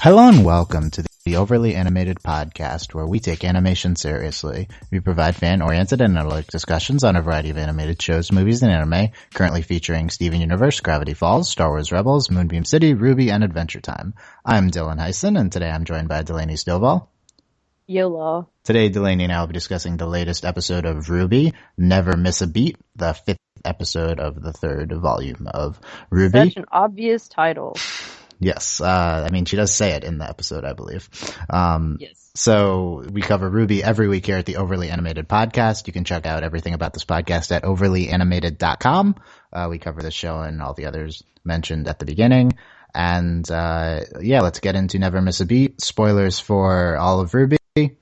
Hello and welcome to the Overly Animated Podcast, where we take animation seriously. We provide fan-oriented and analytic discussions on a variety of animated shows, movies, and anime, currently featuring Steven Universe, Gravity Falls, Star Wars Rebels, Moonbeam City, RWBY, and Adventure Time. I'm Dylan Hysen, and today I'm joined by Delaney Stovall. YOLO. Today, Delaney and I will be discussing the latest episode of RWBY, Never Miss a Beat, the 5th episode of the 3rd volume of RWBY. Such an obvious title. Yes, I mean, she does say it in the episode, I believe. Yes. So we cover RWBY every week here at the Overly Animated Podcast. You can check out everything about this podcast at overlyanimated.com. We cover this show and all the others mentioned at the beginning. And, let's get into Never Miss a Beat. Spoilers for all of RWBY,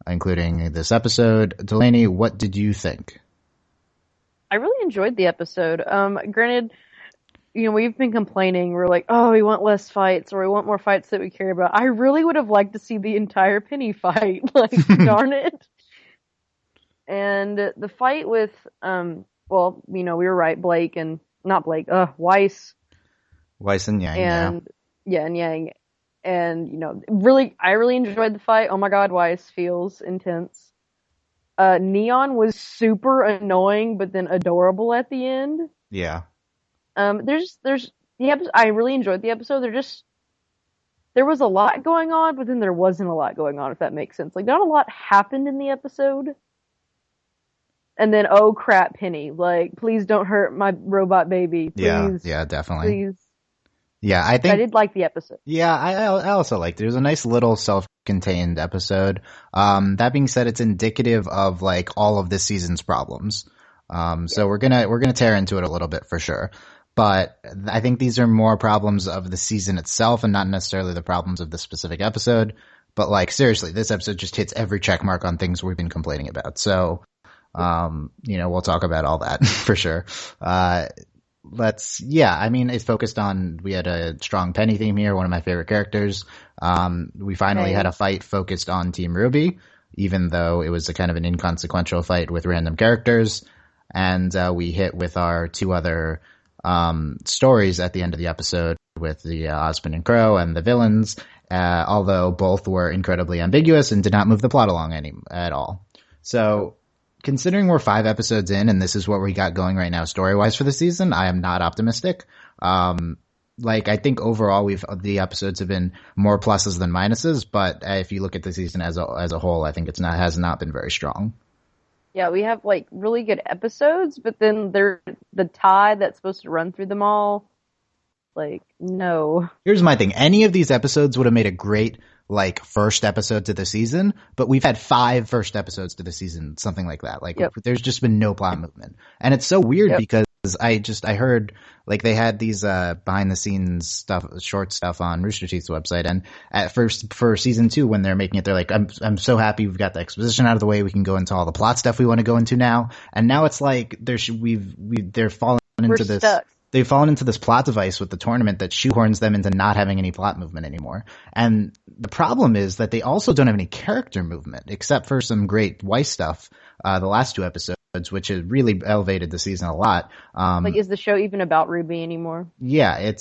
including this episode. Delaney, what did you think? I really enjoyed the episode. Granted, we've been complaining. We're like, oh, we want less fights, or we want more fights that we care about. I really would have liked to see the entire Penny fight. Like, darn it. And the fight with, we were right, Weiss. Weiss and Yang, and Yang. And, I really enjoyed the fight. Oh my god, Weiss feels intense. Neon was super annoying, but then adorable at the end. Yeah. I really enjoyed the episode. There was a lot going on, but then there wasn't a lot going on, if that makes sense. Like, not a lot happened in the episode. And then, oh crap, Penny. Like, please don't hurt my robot baby. Please. Yeah, definitely. Please. Yeah, I did like the episode. Yeah, I also liked it. It was a nice little self-contained episode. That being said, it's indicative of, like, all of this season's problems. So we're gonna tear into it a little bit for sure. But I think these are more problems of the season itself and not necessarily the problems of the specific episode. But, like, seriously, this episode just hits every check mark on things we've been complaining about. So, we'll talk about all that for sure. It's focused on, we had a strong Penny theme here, one of my favorite characters. We finally had a fight focused on Team RWBY, even though it was a kind of an inconsequential fight with random characters. And we hit with our two other stories at the end of the episode with the Ozpin and Crow and the villains, although both were incredibly ambiguous and did not move the plot along at all. So, considering we're 5 episodes in and this is what we got going right now story-wise for the season, I am not optimistic. I think overall the episodes have been more pluses than minuses, but if you look at the season as a whole, I think has not been very strong. Yeah, we have, like, really good episodes, but then the tide that's supposed to run through them all, like, no. Here's my thing. Any of these episodes would have made a great, like, first episode to the season, but we've had 5 first episodes to the season, something like that. Like, There's just been no plot movement. And it's so weird because I heard, like, they had these behind the scenes stuff, short stuff on Rooster Teeth's website, and at first for season 2 when they're making it, they're like, I'm so happy we've got the exposition out of the way, we can go into all the plot stuff we want to go into now. And now it's like they're falling into this. They've fallen into this plot device with the tournament that shoehorns them into not having any plot movement anymore. And the problem is that they also don't have any character movement, except for some great Weiss stuff, the last 2 episodes, which has really elevated the season a lot. Is the show even about RWBY anymore? Yeah,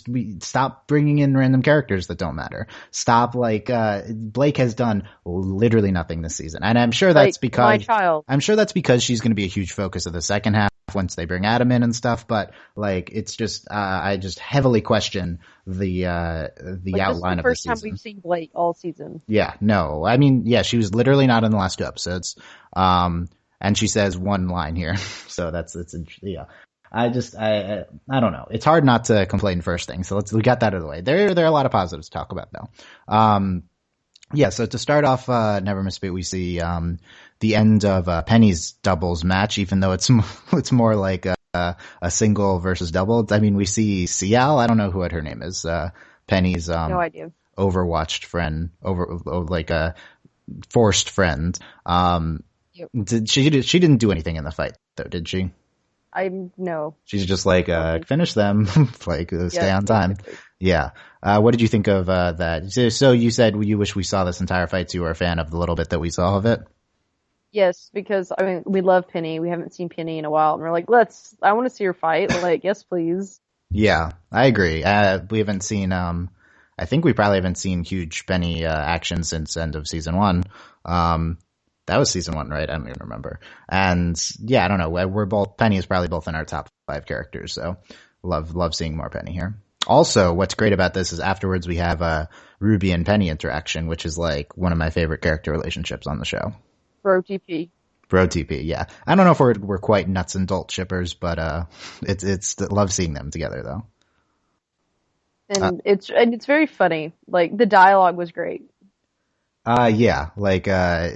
we stop bringing in random characters that don't matter. Stop, Blake has done literally nothing this season. And I'm sure that's because she's going to be a huge focus of the second half once they bring Adam in and stuff, but it's just I just heavily question the outline of the season. This is the first time we've seen Blake all season. Yeah, no, I mean, yeah, she was literally not in the last 2 episodes, and she says one line here, so that's yeah. I don't know. It's hard not to complain first thing, so we got that out of the way. There are a lot of positives to talk about though. So to start off, Never Miss a Beat, we see the end of Penny's doubles match, even though it's more like a single versus double. I mean, we see Cial. I don't know what her name is. Penny's no idea. Overwatched friend, like a forced friend. She didn't do anything in the fight though, did she? No. She's just like finish them, stay on time. Basically. Yeah. What did you think of that? So you said you wish we saw this entire fight, so you were a fan of the little bit that we saw of it? Yes, because, we love Penny. We haven't seen Penny in a while, and we're like, I want to see her fight. Like, yes, please. Yeah, I agree. We haven't seen I think we probably haven't seen huge Penny action since end of season 1. That was season 1, right? I don't even remember. And yeah, I don't know. Penny is probably both in our top 5 characters. So love seeing more Penny here. Also, what's great about this is afterwards we have a Ruby and Penny interaction, which is like one of my favorite character relationships on the show. Bro TP. Bro TP, yeah. I don't know if we're quite nuts and dolt shippers, but it's love seeing them together though. And it's very funny. Like the dialogue was great. Yeah, like I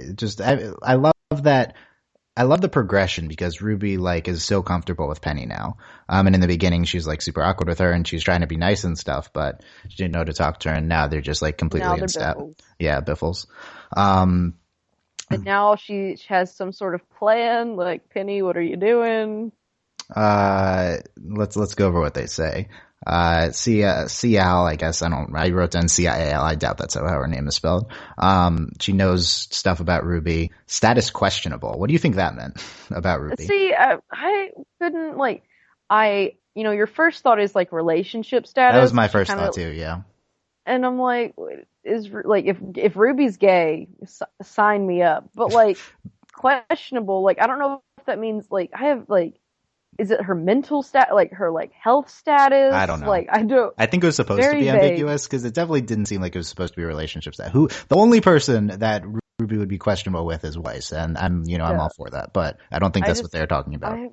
love that. I love the progression because Ruby like is so comfortable with Penny now. And in the beginning she's like super awkward with her and she's trying to be nice and stuff, but she didn't know to talk to her, and now they're just like completely in step. Yeah, biffles. And now she has some sort of plan, like, Penny, what are you doing? Let's go over what they say. Cial, I guess, I wrote down Cial, I doubt that's how her name is spelled. She knows stuff about RWBY. Status questionable. What do you think that meant about RWBY? See, I couldn't, like, your first thought is, like, relationship status. That was my first thought too, yeah. And I'm like, if RWBY's gay, sign me up. But, like, questionable, like, I don't know if that means, like, I have, like, is it her mental like her like health status? I don't know. Like I think it was supposed to be ambiguous because it definitely didn't seem like it was supposed to be a relationship status. The only person that RWBY would be questionable with is Weiss, and I'm all for that, but I don't think that's what they're talking about. I have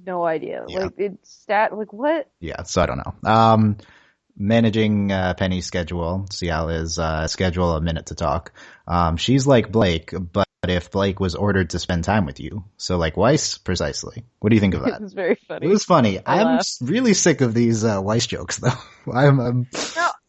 no idea. Yeah. Like it's like what? Yeah, so I don't know. Managing Penny's schedule. Cial is schedule a minute to talk. She's like Blake, but if Blake was ordered to spend time with you. So like Weiss, precisely. What do you think of that? It was very funny. It was funny. I'm really sick of these Weiss jokes though. No,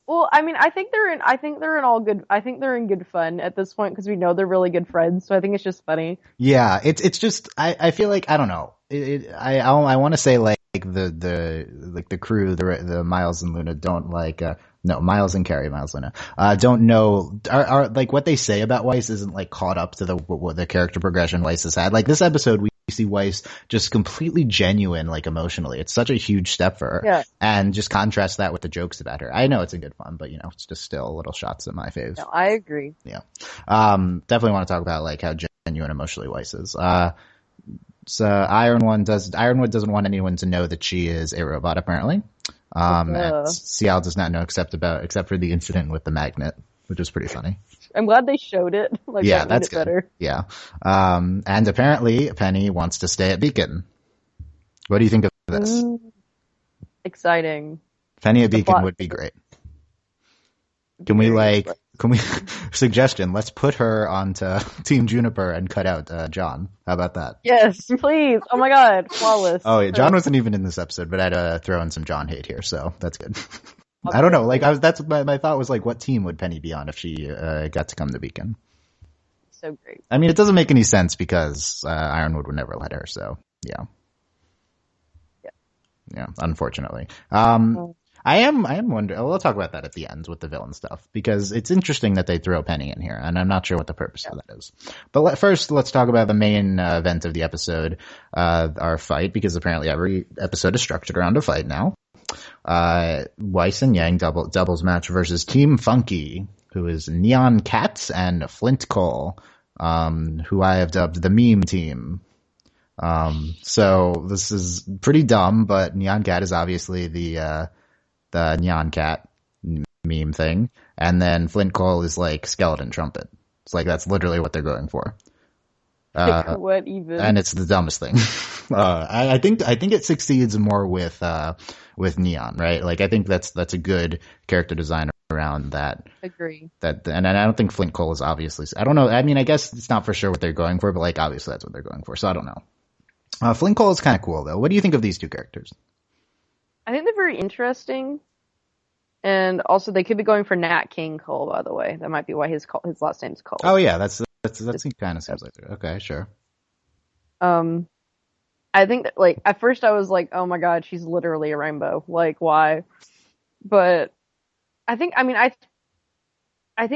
well, I mean, I think they're in good fun at this point because we know they're really good friends. So I think it's just funny. Yeah, it's just I feel like I don't know. I want to say like the crew, the Miles and Luna don't like no, Miles and Carrie, Miles Luna, don't know, are like what they say about Weiss isn't like caught up to the character progression Weiss has had. Like this episode, we see Weiss just completely genuine, like emotionally. It's such a huge step for her. Yeah. And just contrast that with the jokes about her. I know it's in good fun, but it's just still little shots at my faves. No, I agree. Yeah. Definitely want to talk about like how genuine emotionally Weiss is. So Ironwood doesn't want anyone to know that she is a robot, apparently. And Cial does not know except for the incident with the magnet, which is pretty funny. I'm glad they showed it. Like, yeah, that's good. Better. Yeah. And apparently Penny wants to stay at Beacon. What do you think of this? Exciting. Penny at Beacon would be great. Can we suggestion, let's put her onto Team Juniper and cut out John. How about that? Yes, please. Oh my god, flawless. Oh yeah, John wasn't even in this episode, but I had to throw in some John hate here, so that's good. I don't know, like that's my thought was like, what team would Penny be on if she got to come to Beacon? So great. I mean, it doesn't make any sense because Ironwood would never let her, so yeah. Yeah, unfortunately. I am wondering. We'll talk about that at the end with the villain stuff because it's interesting that they throw Penny in here, and I'm not sure what the purpose of that is. But first, let's talk about the main event of the episode, our fight, because apparently every episode is structured around a fight now. Weiss and Yang doubles match versus Team Funky, who is Neon Cat and Flint Cole, who I have dubbed the meme team. So this is pretty dumb, but Neon Cat is obviously the Neon Cat meme thing. And then Flint Cole is like Skeleton Trumpet. It's like, that's literally what they're going for. What even? And it's the dumbest thing. I think it succeeds more with Neon, right? Like, I think that's a good character design around that. Agree. And I don't think Flint Cole is obviously, I don't know. I mean, I guess it's not for sure what they're going for, but like, obviously that's what they're going for. So I don't know. Flint Cole is kind of cool though. What do you think of these two characters? I think they're very interesting, and also they could be going for Nat King Cole. By the way, that might be why his last name's Cole. Oh yeah, that's kind of seems like it. Okay, sure. I think that, like, at first I was like, oh my god, she's literally a rainbow. Like, why? But I think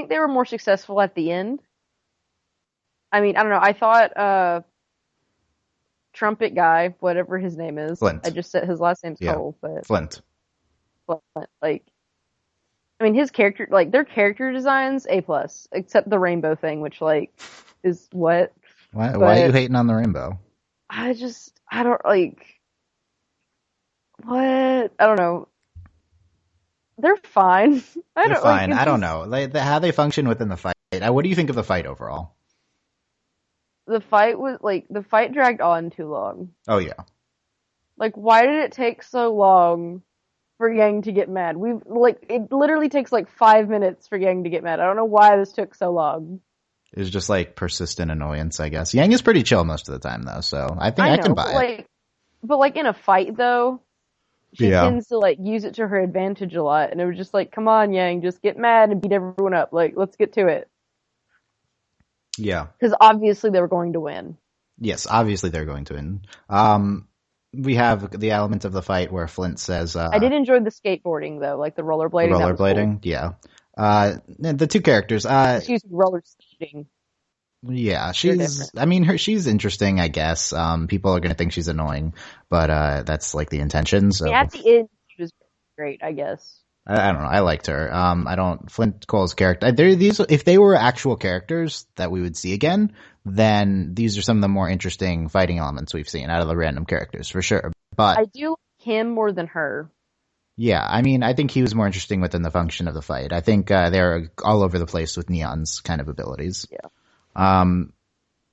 they were more successful at the end. I mean, I don't know. I thought Trumpet guy, whatever his name is. Flint. I just said his last name's Cole, but Flint. Like, I mean, his character, like, their character designs, A+, except the rainbow thing, which, like, is what? Why are you But hating on the rainbow? I don't, like, what? I don't know. They're fine. I They're don't, like, fine. it's I don't just, know. Like, how they function within the fight. What do you think of the fight overall? the fight dragged on too long. Oh, yeah. Like, why did it take so long for Yang to get mad? It literally takes, like, 5 minutes for Yang to get mad. I don't know why this took so long. It was just, like, persistent annoyance, I guess. Yang is pretty chill most of the time, though, so I think I can buy it. But, like, in a fight, though, she Yeah. tends to, like, use it to her advantage a lot. And it was just like, come on, Yang, just get mad and beat everyone up. Like, let's get to it. Yeah. Because obviously they were going to win. Yes, obviously they're going to win. We have the element of the fight where Flint says... I did enjoy the skateboarding, though, like the rollerblading. The rollerblading, cool. Yeah. The two characters... Excuse me, roller skating. Yeah, she's interesting, I guess. People are going to think she's annoying, but that's, like, the intention, so... Yeah, at the end, she was great, I guess. I don't know. I liked her. Flint Cole's character. If they were actual characters that we would see again, then these are some of the more interesting fighting elements we've seen out of the random characters for sure. But I do like him more than her. Yeah, I mean, I think he was more interesting within the function of the fight. I think they're all over the place with Neon's kind of abilities. Yeah.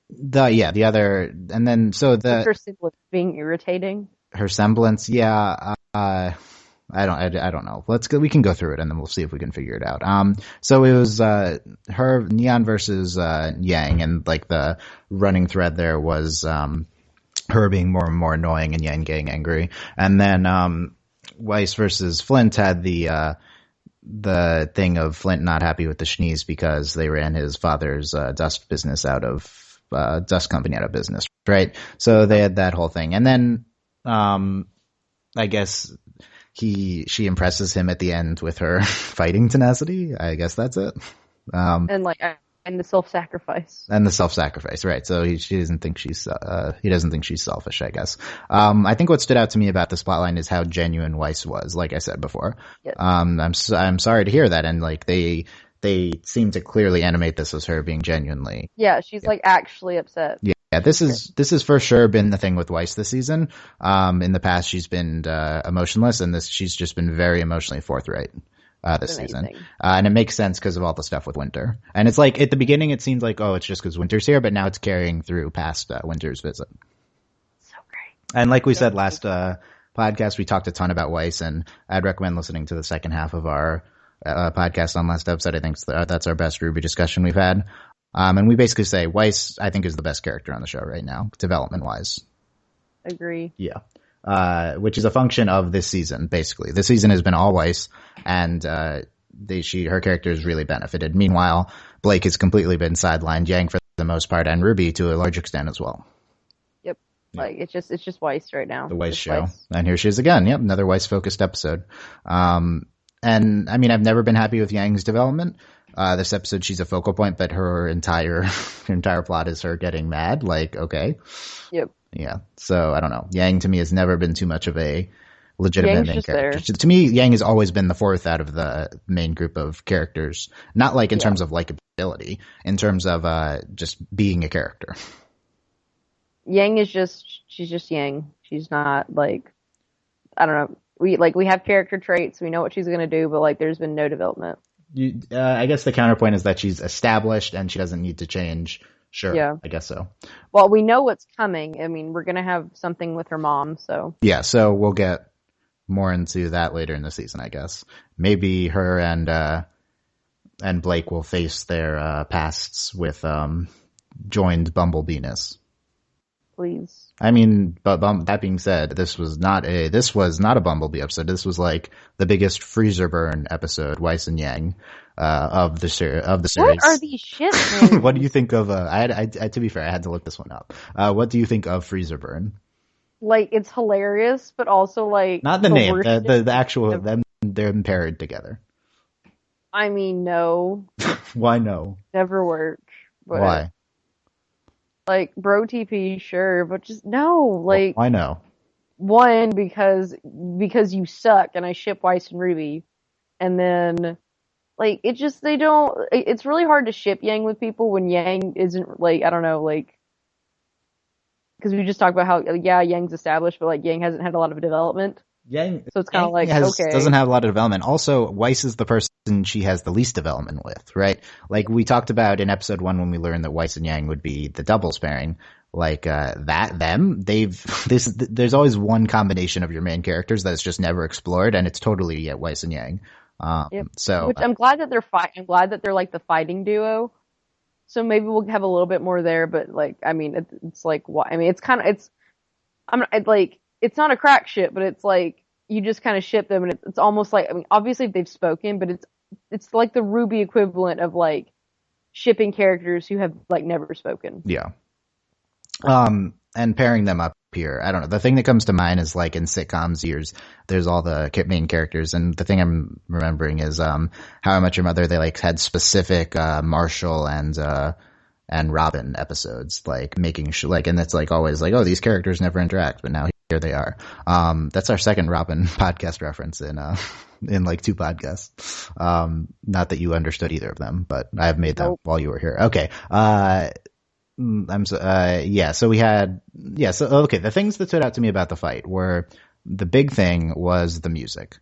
The other, and then so the her semblance being irritating. Her semblance, yeah. I don't know. We can go through it and then we'll see if we can figure it out. So it was, her Neon versus, Yang, and like the running thread there was, her being more and more annoying and Yang getting angry. And then, Weiss versus Flint had the thing of Flint not happy with the Schnees because they ran his father's, dust company out of business, right? So they had that whole thing. And then, I guess, she impresses him at the end with her fighting tenacity. I guess that's it. And the self-sacrifice. And the self-sacrifice, right. So he doesn't think she's selfish, I guess. I think what stood out to me about this plotline is how genuine Weiss was, like I said before. Yes. I'm sorry to hear that. And like they seem to clearly animate this as her being genuinely. Yeah, she's like actually upset. Yeah, this is for sure been the thing with Weiss this season. In the past, she's been emotionless, and she's just been very emotionally forthright this season. And it makes sense because of all the stuff with Winter. And it's like at the beginning, it seemed like, oh, it's just because Winter's here, but now it's carrying through past Winter's visit. So great. And like we said last podcast, we talked a ton about Weiss, and I'd recommend listening to the second half of our podcast on last episode. I think that's our best RWBY discussion we've had. And we basically say Weiss, I think, is the best character on the show right now, development-wise. Agree. Yeah. Which is a function of this season, basically. This season has been all Weiss, and her character has really benefited. Meanwhile, Blake has completely been sidelined, Yang for the most part, and RWBY to a large extent as well. Yep. Yeah. Like, it's just Weiss right now. The Weiss show. Weiss. And here she is again. Yep, another Weiss-focused episode. And, I mean, I've never been happy with Yang's development. This episode, she's a focal point, but her entire plot is her getting mad. Like, okay. Yep. Yeah. So I don't know. Yang to me has never been too much of a legitimate main character. There. To me, Yang has always been the fourth out of the main group of characters. Not like in terms of likability, in terms of just being a character. Yang is she's just Yang. She's not like, I don't know. We have character traits. We know what she's gonna do, but like there's been no development. I guess the counterpoint is that she's established and she doesn't need to change. Sure. Yeah. I guess so. Well, we know what's coming. I mean, we're going to have something with her mom, so. Yeah, so we'll get more into that later in the season, I guess. Maybe her and Blake will face their pasts with joined Bumblebee-ness. Please. I mean, but that being said, this was not a Bumblebee episode. This was like the biggest freezer burn episode, Weiss and Yang, of the series. What are these shits? What do you think of? To be fair, I had to look this one up. What do you think of freezer burn? Like, it's hilarious, but also like not the name, the actual them paired together. I mean, no. Why no? Never work. But... Why? Like, bro TP, sure, but just no. Like, well, I know. One, because you suck, and I ship Weiss and RWBY, and then like, it just, they don't, it's really hard to ship Yang with people when Yang isn't, like, I don't know, like, because we just talked about how, yeah, Yang's established, but, like, Yang hasn't had a lot of development. Yang, so it's kind of like, okay. Doesn't have a lot of development. Also, Weiss is the person she has the least development with, right? Like, we talked about in episode 1 when we learned that Weiss and Yang would be the doubles pairing. Like, there's always one combination of your main characters that's just never explored, and it's totally Weiss and Yang. Yep. So. Which I'm glad that I'm glad that they're, like, the fighting duo. So maybe we'll have a little bit more there, but, like, I mean, it's like, I mean, it's kind of, it's not a crack ship, but it's like, you just kind of ship them, and it's almost like, I mean, obviously they've spoken, but it's like the RWBY equivalent of, like, shipping characters who have, like, never spoken. Yeah. And pairing them up here, I don't know. The thing that comes to mind is, like, in sitcoms years, there's all the main characters, and the thing I'm remembering is, How I Met Your Mother, they, like, had specific, Marshall and Robin episodes, like, making sure, like, and it's, like, always, like, oh, these characters never interact, but now here they are. That's our second Robin podcast reference in like 2 podcasts. Not that you understood either of them, but I have made them while you were here. Okay. The things that stood out to me about the fight were, the big thing was the music.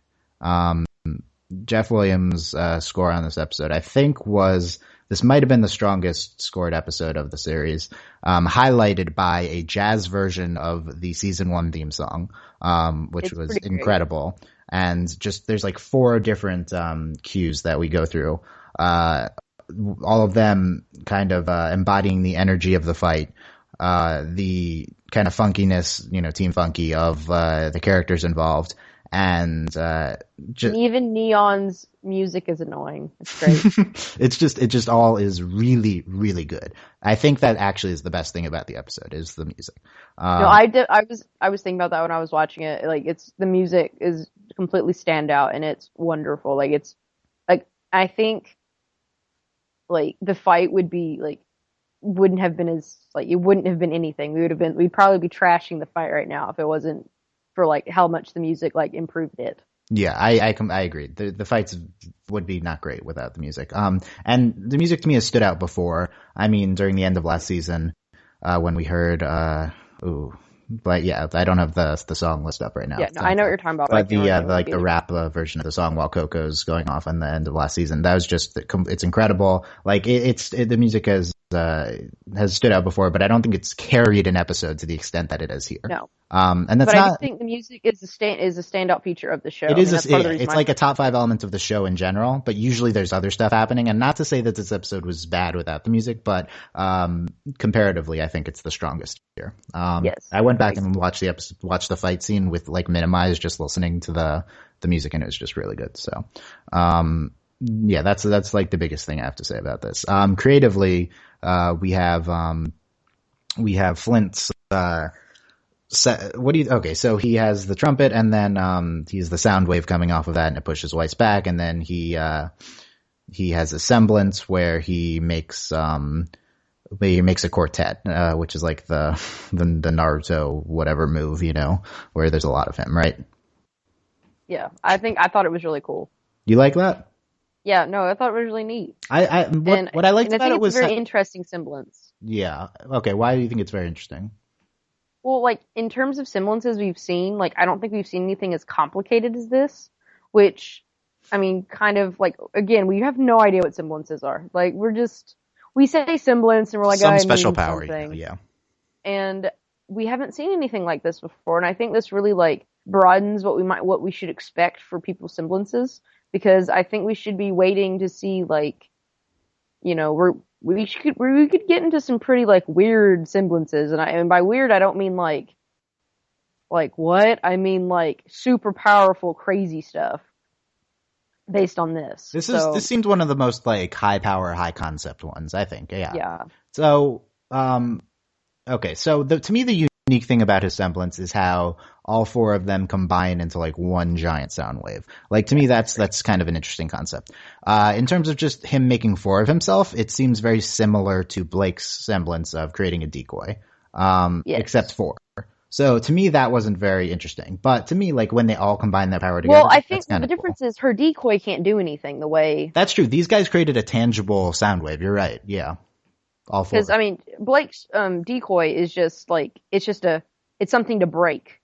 Jeff Williams' score on this episode, I think this might have been the strongest scored episode of the series, highlighted by a jazz version of the season 1 theme song, which was incredible. Great. And just, there's like 4 different cues that we go through. All of them kind of embodying the energy of the fight, the kind of funkiness, Team Funky of the characters involved, and even Neon's music is annoying. It's great. it just all is really, really good. I think that actually is the best thing about the episode, is the music. No, I was thinking about that when I was watching it. Like, the music is completely standout, and it's wonderful. Like, it's like, I think, like, the fight wouldn't have been anything. We'd probably be trashing the fight right now if it wasn't for, like, how much the music, like, improved it. Yeah, I agree. The fights would be not great without the music. And the music to me has stood out before. I mean, during the end of last season, when we heard, but yeah, I don't have the song list up right now. Yeah, no, I know what you're talking about. But the rap version of the song while Coco's going off on the end of last season, that was just, it's incredible. Like, the music has stood out before, but I don't think it's carried an episode to the extent that it is here. No. And that's but I think the music is a standout feature of the show. It is. It's like a top 5 element of the show in general, but usually there's other stuff happening. And not to say that this episode was bad without the music, but comparatively, I think it's the strongest here. Yes. I went back and watched the fight scene with, like, minimized, just listening to the music, and it was just really good. So, yeah, that's like the biggest thing I have to say about this. Creatively, we have Flint's, so he has the trumpet, and then he's the sound wave coming off of that, and it pushes Weiss back, and then he has a semblance where he makes a quartet, which is like the Naruto whatever move, where there's a lot of him, right? Yeah, I thought it was really cool. You like that? Yeah, no, I thought it was really neat. What I liked about it was a very interesting semblance. Yeah. Okay. Why do you think it's very interesting? Well, like, in terms of semblances we've seen, like, I don't think we've seen anything as complicated as this, which, I mean, kind of, like, again, we have no idea what semblances are. Like, we say semblance, and we're like, some special power, yeah. And we haven't seen anything like this before, and I think this really, like, broadens what we should expect for people's semblances, because I think we should be waiting to see, like, we could get into some pretty, like, weird semblances, and by weird I don't mean like what? I mean, like, super powerful, crazy stuff based on this. This seemed one of the most, like, high power, high concept ones, I think. Yeah. Yeah. So, okay. So to me, the unique thing about his semblance is how all 4 of them combine into, like, one giant sound wave. Like, to me, that's kind of an interesting concept. In terms of just him making 4 of himself, it seems very similar to Blake's semblance of creating a decoy. Yes. Except 4. So to me, that wasn't very interesting. But to me, like when they all combine their power together, well, I think the cool. difference is her decoy can't do anything the way. That's true. These guys created a tangible sound wave. You're right. Yeah. All four. Because I mean, Blake's decoy is just like it's something to break.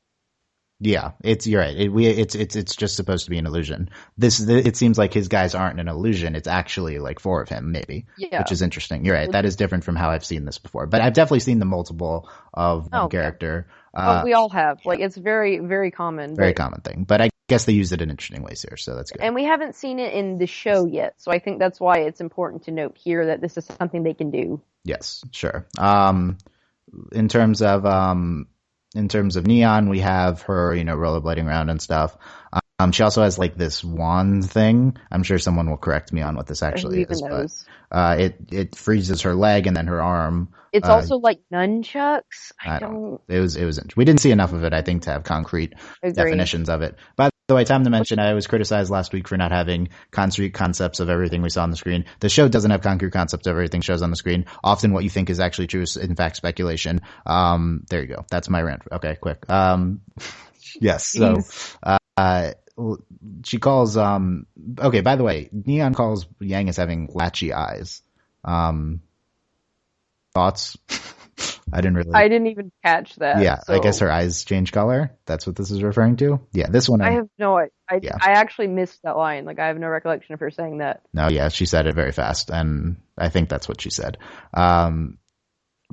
Yeah, you're right. It's just supposed to be an illusion. It seems like his guys aren't an illusion. It's actually like four of him, maybe, which is interesting. You're right. That is different from how I've seen this before. But I've definitely seen the multiple of one character. We all have. Like it's very, very common. Very common thing. But I guess they used it in interesting ways here, so that's good. And we haven't seen it in the show yet, so I think that's why it's important to note here that this is something they can do. Yes, sure. In terms of Neon, we have her, rollerblading around and stuff. She also has like this wand thing. I'm sure someone will correct me on what this actually is, but it freezes her leg and then her arm. It's also like nunchucks. I don't. It was. We didn't see enough of it, I think, to have concrete definitions of it. By the way, time to mention, I was criticized last week for not having concrete concepts of everything we saw on the screen. The show doesn't have concrete concepts of everything shows on the screen. Often what you think is actually true is in fact speculation. There you go. That's my rant. Okay, quick. Yes. So, she calls, okay, by the way, Neon calls Yang as having latchy eyes. Thoughts? I didn't even catch that. Yeah, so. I guess her eyes change color. That's what this is referring to. Yeah, this one. I have no. I actually missed that line. Like I have no recollection of her saying that. No, yeah, she said it very fast, and I think that's what she said.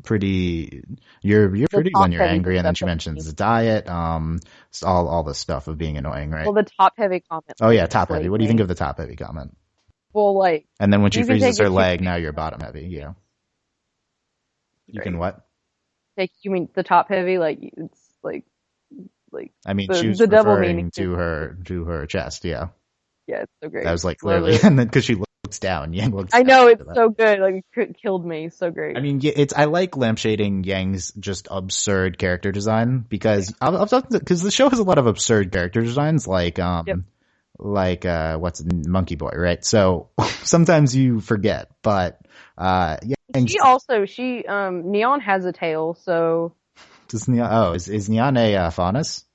Pretty. You're pretty when you're angry, and then she mentions the diet. All the stuff of being annoying, right? Well, the top heavy comment. Oh yeah, top heavy. What do you think of the top heavy comment? Well, like. And then when she freezes her leg, now you're bottom heavy. Yeah. You can what? Like you mean the top heavy? Like it's like. I mean, she was referring to her chest. Yeah. Yeah, it's so great. That was like clearly, and then because she looks down, Yang looks. I know it's so good. Like it killed me. So great. I mean, I like lampshading Yang's just absurd character design because the show has a lot of absurd character designs, like what's Monkey Boy, right? So sometimes you forget, but Neon has a tail, so. Does Neon? Is Neon a faunus?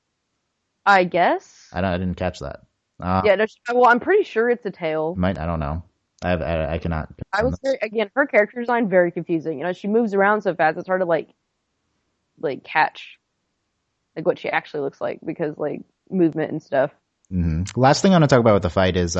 I guess. I didn't catch that. I'm pretty sure it's a tail. I don't know. I cannot. Her character design very confusing. She moves around so fast it's hard to like catch like what she actually looks like because like movement and stuff. Mm-hmm. Last thing I want to talk about with the fight is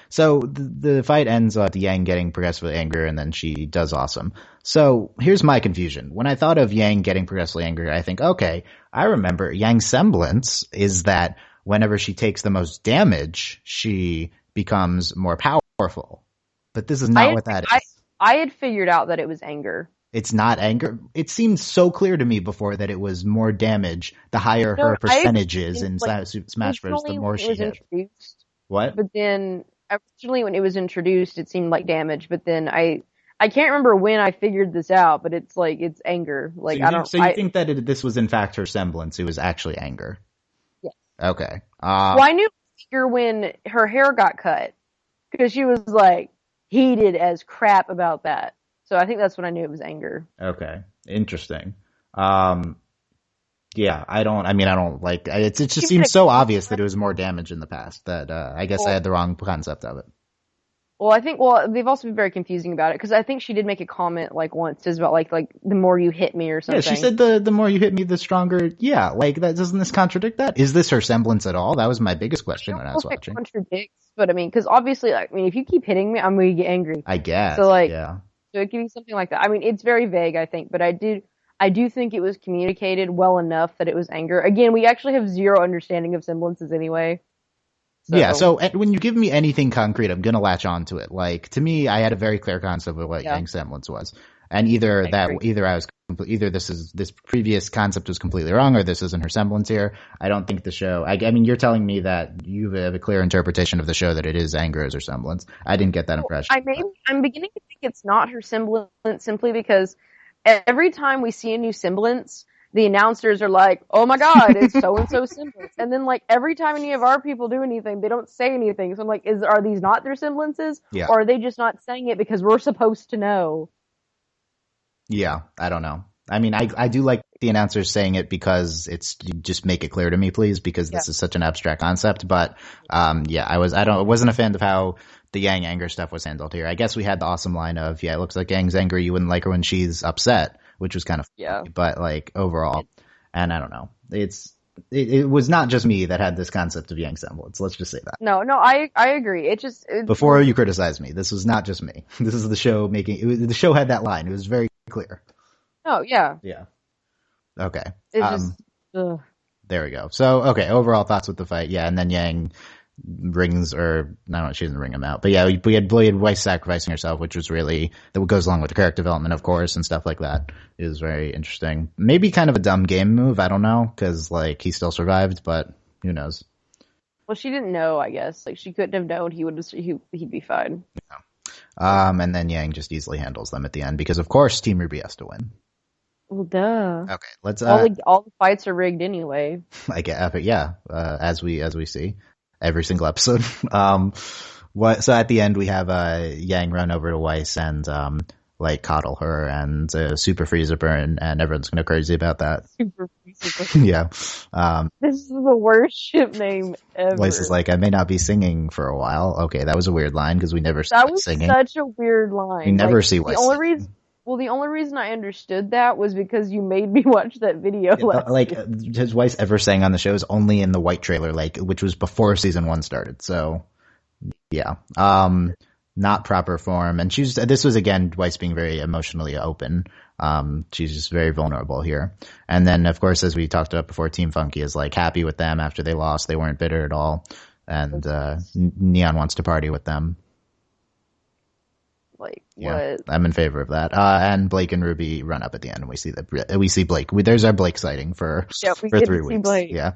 so the fight ends with Yang getting progressively angrier and then she does awesome. So here's my confusion. When I thought of Yang getting progressively angrier, I think, okay, I remember Yang's semblance is that whenever she takes the most damage, she becomes more powerful. But this is not what that is. I had figured out that it was anger. It's not anger. It seemed so clear to me before that it was more damage. The higher her percentage is in Smash Bros., the more she hit. What? But then originally when it was introduced, it seemed like damage. But then I can't remember when I figured this out. But it's like it's anger. Like So you think that this was in fact her semblance? It was actually anger. Yes. Okay. Well, I knew anger when her hair got cut because she was like heated as crap about that. So I think that's when I knew it was anger. Okay. Interesting. Yeah, I don't like it. It just seems so obvious that it was more damage in the past that I guess I had the wrong concept of it. Well, they've also been very confusing about it because I think she did make a comment like once is about like the more you hit me or something. Yeah, she said the more you hit me, the stronger. Yeah, like that. Doesn't this contradict that? Is this her semblance at all? That was my biggest question when I was watching. It contradicts, but because obviously, if you keep hitting me, I'm going to get angry. I guess. So yeah. So it could be something like that. It's very vague, I think, but I do think it was communicated well enough that it was anger. Again, we actually have zero understanding of semblances anyway. So when you give me anything concrete, I'm gonna latch onto it. Like to me, I had a very clear concept of what Yang's semblance was, and either this previous concept was completely wrong, or this isn't her semblance here. I don't think the show. I mean, you're telling me that you have a clear interpretation of the show that it is anger as her semblance. I didn't get that impression. I'm beginning to think it's not her semblance simply because every time we see a new semblance, the announcers are like, "Oh my God, it's so and so semblance," and then like every time any of our people do anything, they don't say anything. So I'm like, are these not their semblances, or are they just not saying it because we're supposed to know? Yeah, I don't know. I mean, I do like the announcers saying it because just make it clear to me, please, because this is such an abstract concept. But, I wasn't a fan of how the Yang anger stuff was handled here. I guess we had the awesome line of, it looks like Yang's angry. You wouldn't like her when she's upset, which was kind of funny, but like overall, and I don't know, it was not just me that had this concept of Yang semblance. Let's just say that. No, I agree. Before you criticize me, this was not just me. This is the show the show had that line. It was very clear. Oh, yeah. Yeah. Okay. Ugh. There we go. So, okay, overall thoughts with the fight. Yeah, and then Yang rings, or no, she doesn't ring him out. But yeah, we had Weiss sacrificing herself, which was really, that goes along with the character development, of course, and stuff like that. It was very interesting. Maybe kind of a dumb game move, I don't know, because like he still survived, but who knows. Well, she didn't know, I guess. Like, she couldn't have known he'd be fine. Yeah. And then Yang just easily handles them at the end, because of course Team RWBY has to win. Well, duh. Okay, let's all the fights are rigged anyway. Like epic, yeah. As we see every single episode. So at the end we have Yang run over to Weiss and like coddle her and super freeze her, and everyone's gonna go crazy about that. Super freeze her. Yeah. This is the worst ship name ever. Weiss is like, I may not be singing for a while. Okay, that was a weird line because we never see That was singing. Such a weird line. We never see Weiss. The only reason I understood that was because you made me watch that video. Has Weiss ever sang on the shows? Only in the White trailer, which was before season 1 started. So, yeah, not proper form. And this was again Weiss being very emotionally open. She's just very vulnerable here. And then, of course, as we talked about before, Team Funky is like happy with them after they lost. They weren't bitter at all, and Neon wants to party with them. Like, yeah, what? I'm in favor of that. And Blake and RWBY run up at the end, and we see Blake. There's our Blake sighting for 3 weeks. Blake. Yeah.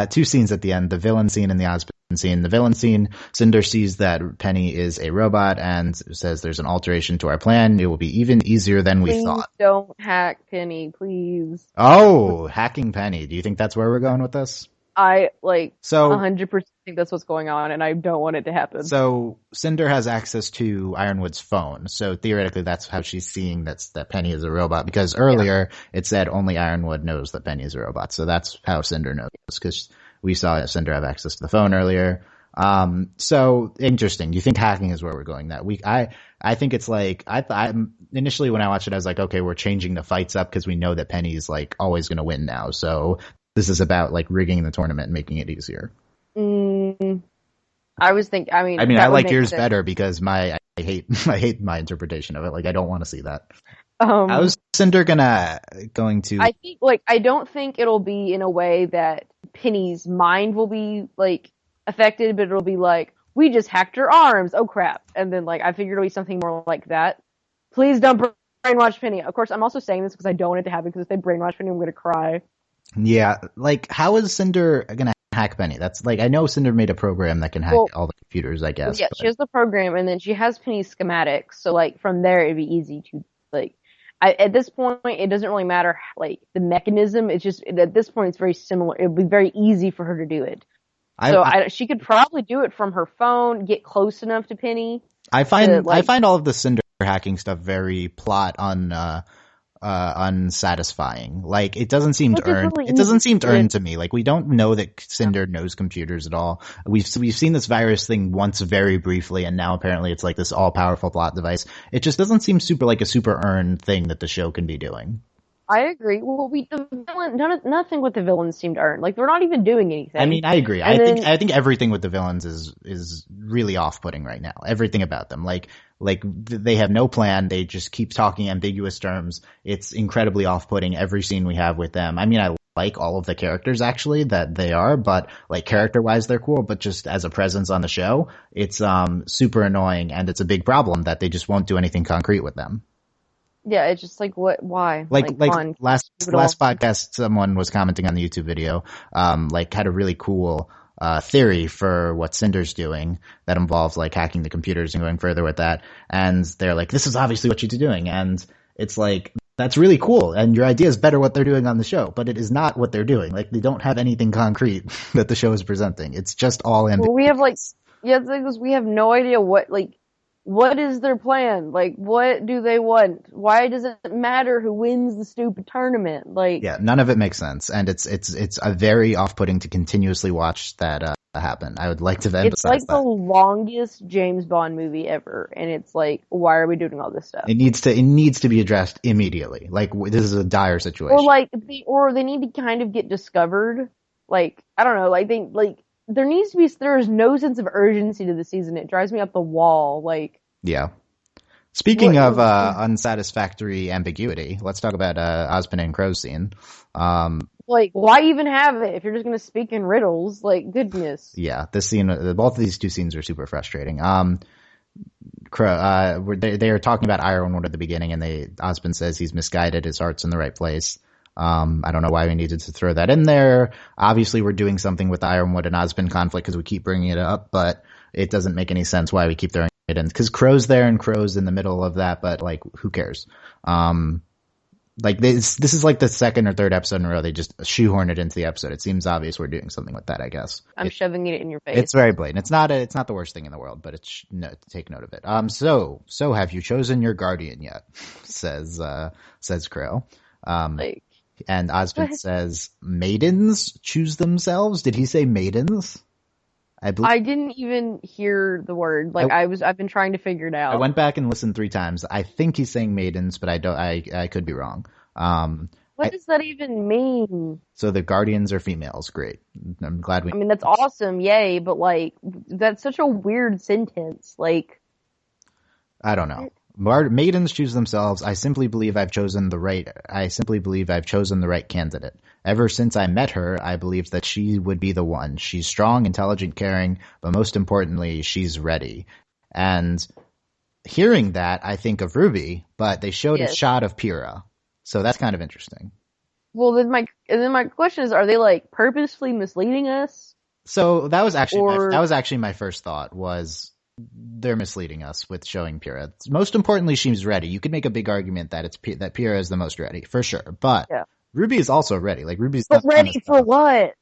2 scenes at the end: the villain scene and the Osmond scene. The villain scene, Cinder sees that Penny is a robot and says, "There's an alteration to our plan. It will be even easier than we thought." Don't hack Penny, please. Oh, hacking Penny. Do you think that's where we're going with this? I 100% think that's what's going on, and I don't want it to happen. So Cinder has access to Ironwood's phone, so theoretically that's how she's seeing that Penny is a robot, because earlier it said only Ironwood knows that Penny is a robot, so that's how Cinder knows, because we saw Cinder have access to the phone earlier. So interesting. You think hacking is where we're going that week? I think it's like, I initially when I watched it I was like, okay, we're changing the fights up because we know that Penny's like always going to win now, so this is about like rigging the tournament and making it easier. I like yours sense. better because I hate my interpretation of it. Like, I don't want to see that. How's Cinder going to? I don't think it'll be in a way that Penny's mind will be like affected, but it'll be like, we just hacked her arms. Oh crap. And then I figured it'll be something more like that. Please don't brainwash Penny. Of course, I'm also saying this because I don't want it to happen, because if they brainwash Penny, I'm going to cry. Yeah, how is Cinder gonna hack Penny? That's I know Cinder made a program that can hack all the computers, I guess. Yeah, she has the program, and then she has Penny's schematics, so from there it'd be easy to at this point it doesn't really matter the mechanism. It's just at this point it's very similar. It would be very easy for her to do it. She could probably do it from her phone, get close enough to Penny. I find all of the Cinder hacking stuff very plot unsatisfying. It doesn't seem to earn. It doesn't seem to earn to me. We don't know that Cinder knows computers at all. We've seen this virus thing once very briefly, and now apparently it's this all powerful plot device. It just doesn't seem a super earned thing that the show can be doing. I agree. Well, nothing with the villains seemed earned. They're not even doing anything. I mean, I agree. I think everything with the villains is really off-putting right now. Everything about them, they have no plan. They just keep talking ambiguous terms. It's incredibly off-putting. Every scene we have with them. I mean, I like all of the characters actually that they are, but character-wise they're cool. But just as a presence on the show, it's super annoying, and it's a big problem that they just won't do anything concrete with them. Yeah, it's just what? Why? Last podcast, someone was commenting on the YouTube video, had a really cool theory for what Cinder's doing that involves hacking the computers and going further with that. And they're like, this is obviously what she's doing. And it's that's really cool. And your idea is better what they're doing on the show, but it is not what they're doing. They don't have anything concrete that the show is presenting. It's just all ambiguous. Well, we have we have no idea what what is their plan? Like, what do they want? Why does it matter who wins the stupid tournament? Like, yeah, none of it makes sense, and it's a very off-putting to continuously watch that happen. I would like to emphasize it's like that. the longest James Bond movie ever, and it's like, why are we doing all this stuff? It needs to be addressed immediately. Like, this is a dire situation. Or they need to kind of get discovered. Like, I don't know, there's no sense of urgency to the season. It drives me up the wall. Like, yeah. Speaking of unsatisfactory ambiguity, let's talk about Osmond and Crow's scene. Like, why even have it if you're just going to speak in riddles? Like, goodness. Yeah, this scene, both of these two scenes are super frustrating. Crow, they are talking about Ironwood at the beginning, and Osmond says he's misguided, his heart's in the right place. I don't know why we needed to throw that in there. Obviously, we're doing something with the Ironwood and Osmond conflict because we keep bringing it up, but it doesn't make any sense why we keep throwing it in. Because Crow's there and Crow's in the middle of that, but like, who cares? Like this is like the second or third episode in a row they just shoehorn it into the episode. It seems obvious we're doing something with that, I guess. I'm shoving it in your face. It's very blatant. It's not the worst thing in the world, but take note of it. So have you chosen your guardian yet? says Crow. And Osmond says maidens choose themselves. Did he say maidens? I didn't even hear the word. Like, I've been trying to figure it out. I went back and listened 3 times. I think he's saying maidens, but I could be wrong. What does that even mean? So the guardians are females. Great. I'm glad I mean, that's awesome. Yay. But like, that's such a weird sentence. Like, I don't know. Maidens choose themselves. I simply believe I've chosen the right candidate. Ever since I met her, I believed that she would be the one. She's strong, intelligent, caring, but most importantly, she's ready. And hearing that, I think of RWBY, but they showed a shot of Pyrrha. So that's kind of interesting. Well, then my question is, are they like purposefully misleading us? So that was actually my first thought was they're misleading us with showing Pyrrha. Most importantly, she's ready. You could make a big argument that that Pyrrha is the most ready for sure, but RWBY is also ready. Like RWBY's but ready for what?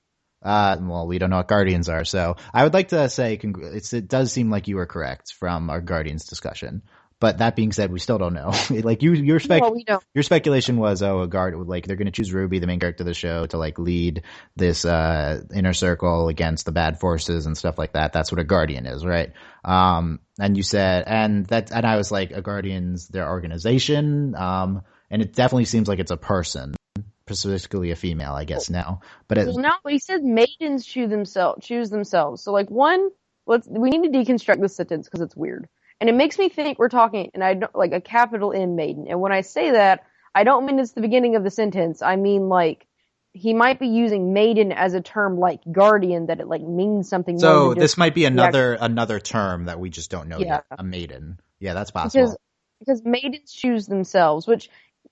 Well, we don't know what Guardians are, so I would like to say it does seem like you were correct from our Guardians discussion. But that being said, we still don't know. Like your speculation was, they're going to choose RWBY, the main character of the show, to like lead this inner circle against the bad forces and stuff like that. That's what a Guardian is, right? And you said, and I was like, a Guardian's their organization, and it definitely seems like it's a person, specifically a female, I guess now. But he said maidens choose themselves. So like we need to deconstruct this sentence because it's weird. And it makes me think we're talking, and I don't like a capital M maiden. And when I say that, I don't mean it's the beginning of the sentence. I mean like he might be using maiden as a term like guardian, that it like means something. So this might be another term that we just don't know yet. A maiden. Yeah, that's possible. Because maidens choose themselves, which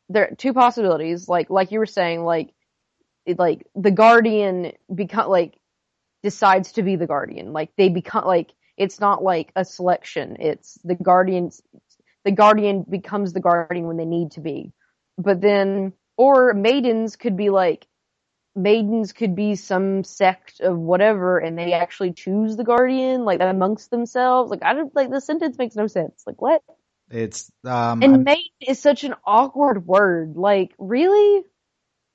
there are 2 possibilities. Like you were saying, the guardian decides to be the guardian. Like they become like. It's not like a selection. It's the guardian becomes the guardian when they need to be. But then, or maidens could be some sect of whatever, and they actually choose the guardian, like amongst themselves. Like, I don't, like, the sentence makes no sense. Like, what? It's, and maiden is such an awkward word. Like, really?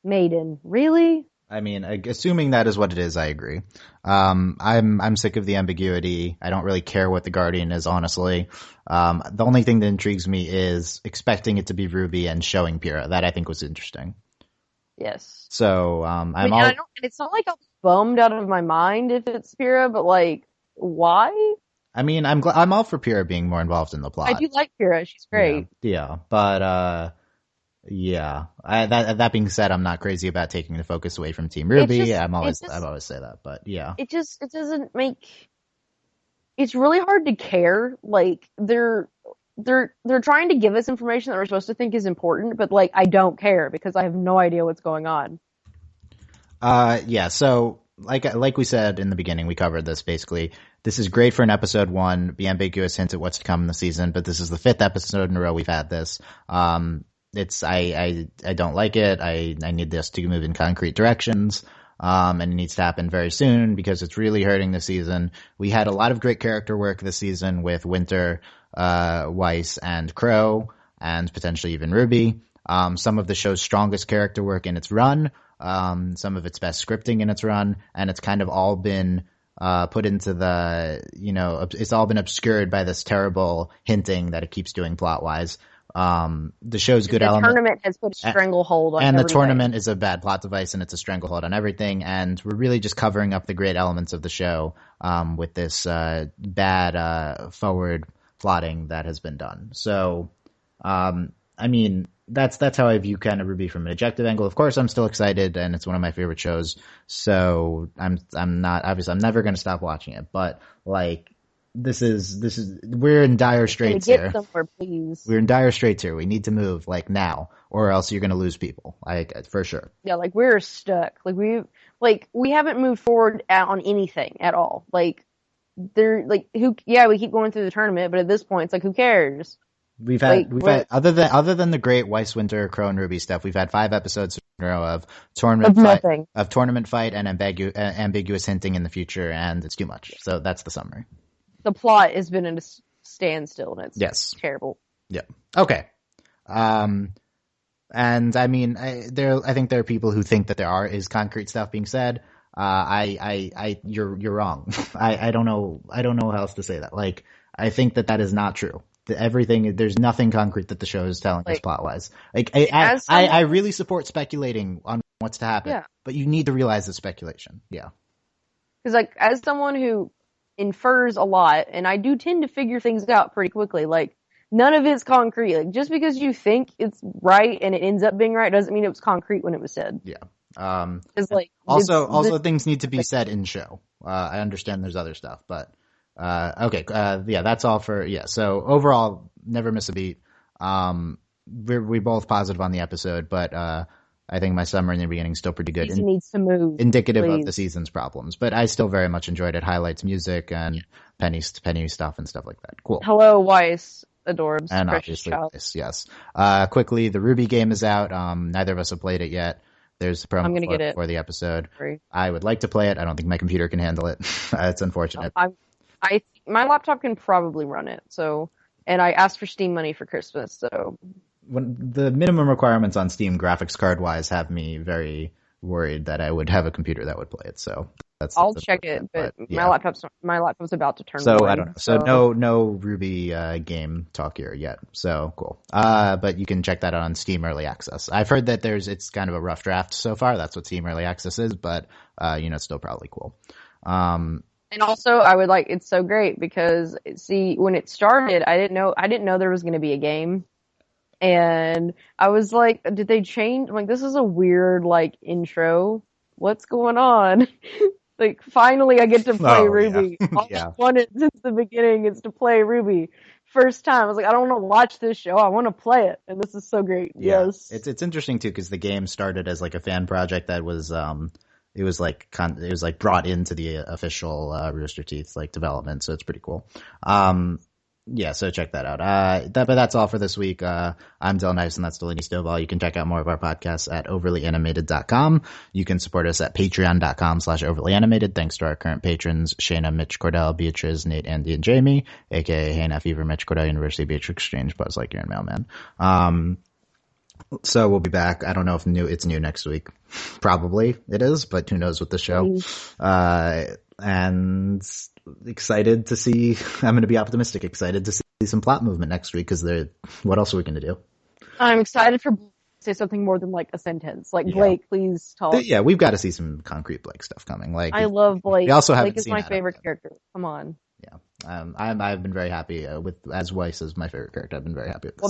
Maiden. Really? I mean, assuming that is what it is, I agree. I'm sick of the ambiguity. I don't really care what the Guardian is, honestly. The only thing that intrigues me is expecting it to be RWBY and showing Pyrrha. That I think was interesting. Yes. So, it's not like I'm bummed out of my mind if it's Pyrrha, but like, why? I mean, I'm all for Pyrrha being more involved in the plot. I do like Pyrrha. She's great. Yeah. But, yeah. That being said, I'm not crazy about taking the focus away from Team RWBY. I've always say that, but yeah. It doesn't make. It's really hard to care. Like they're trying to give us information that we're supposed to think is important, but like I don't care because I have no idea what's going on. Yeah. So like we said in the beginning, we covered this basically. This is great for an episode 1, be ambiguous, hint at what's to come in the season, but this is the 5th episode in a row we've had this. I don't like it. I need this to move in concrete directions. and it needs to happen very soon because it's really hurting this season. We had a lot of great character work this season with Winter, Weiss, and Crow, and potentially even RWBY. Some of the show's strongest character work in its run, some of its best scripting in its run, and it's kind of all been put into the, it's all been obscured by this terrible hinting that it keeps doing plot-wise. The show's good element. The tournament has put a stranglehold on everything. And the everybody. tournament is a bad plot device, and it's a stranglehold on everything, and we're really just covering up the great elements of the show, with this, bad, forward plotting that has been done. So, I mean, that's how I view kind of RWBY from an objective angle. Of course, I'm still excited, and it's one of my favorite shows. So I'm never going to stop watching it. But like, we're in dire straits here. Get somewhere, please. We're in dire straits here. We need to move like now, or else you're going to lose people. Like, for sure. Yeah, like we're stuck. We haven't moved forward on anything at all. Like, we keep going through the tournament, but at this point, it's like, who cares? We've had other than the great Weiss, Winter, Crow, and RWBY stuff. We've had 5 episodes in a row of tournament fight and ambiguous hinting in the future, and it's too much. So that's the summary. The plot has been in a standstill, and it's terrible. Yeah. Okay. And I mean, I think there are people who think that there is concrete stuff being said. You're wrong. I don't know how else to say that. Like, I think that is not true. There's nothing concrete that the show is telling us plot-wise. Like, I really support speculating on what's to happen, but you need to realize the speculation. Yeah. Because, like, as someone who infers a lot, and I do tend to figure things out pretty quickly, like, none of it's concrete. Like, just because you think it's right and it ends up being right doesn't mean it was concrete when it was said. Yeah. Things need to be said in show. I understand there's other stuff, but okay. That's all for, so overall, never miss a beat. We're both positive on the episode, but, I think my summary in the beginning is still pretty good. It needs to move. Indicative of the season's problems, but I still very much enjoyed it. Highlights music and Penny stuff and stuff like that. Cool. Hello, Weiss. Adorbs. And obviously, Weiss, yes. Quickly, the RWBY game is out. Neither of us have played it yet. There's a promo for the episode. Sorry. I would like to play it. I don't think my computer can handle it. It's unfortunate. My laptop can probably run it. So, and I asked for Steam money for Christmas. So, when the minimum requirements on Steam graphics card wise have me very worried that I would have a computer that would play it. So I'll check it, but my laptop's about to turn. So away, I don't know. So no RWBY game talk here yet. So cool. But you can check that out on Steam Early Access. I've heard that it's kind of a rough draft so far. That's what Steam Early Access is, but it's still probably cool. And also, it's so great because when it started, I didn't know there was going to be a game. And I was like, did they change? I'm like, this is a weird, intro. What's going on? Like, finally I get to play RWBY. Yeah. All I wanted since the beginning is to play RWBY. First time. I was like, I don't want to watch this show. I want to play it. And this is so great. Yeah. Yes. It's interesting, too, because the game started as, a fan project that was, it was brought into the official Rooster Teeth, development. So it's pretty cool. So check that out. But that's all for this week. I'm Dylan Hysen, that's Delaney Stovall. You can check out more of our podcasts at overlyanimated.com. You can support us at patreon.com/overlyanimated. Thanks to our current patrons, Shayna, Mitch, Cordell, Beatrice, Nate, Andy, and Jamie, aka Hey Now Fever, Mitch, Cordell, University, Beatrix Exchange, Buzz Lightyear, and Mailman. So we'll be back. I don't know if it's new next week. Probably it is, but who knows with the show. And excited to see, I'm going to be optimistic, excited to see some plot movement next week, because what else are we going to do? I'm excited for Blake to say something more than a sentence. Blake, please talk. We've got to see some concrete Blake stuff coming. I love Blake. We also Blake is my favorite character. Come on. Yeah. I've been very happy as Weiss is my favorite character. I've been very happy with this.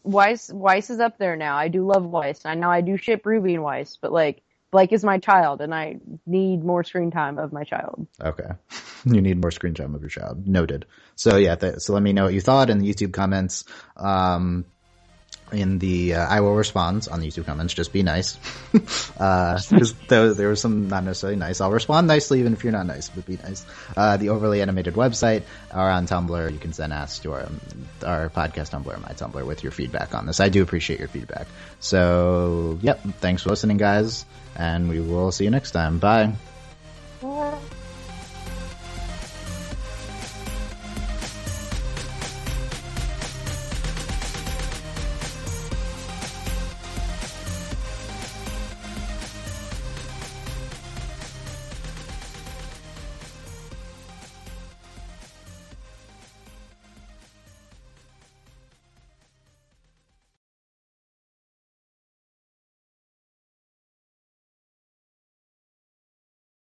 Well, Weiss is up there now. I do love Weiss. I know I do ship RWBY and Weiss, but Blake is my child, and I need more screen time of my child. Okay. You need more screen time of your child. Noted. So so let me know what you thought in the YouTube comments. in the I will respond on the YouTube comments. Just be nice. Because there was some not necessarily nice. I'll respond nicely even if you're not nice, but be nice. The Overly Animated website, or on Tumblr, you can send asks to our podcast Tumblr or my Tumblr with your feedback on this. I do appreciate your feedback. So, yep, thanks for listening, guys, and we will see you next time. Bye.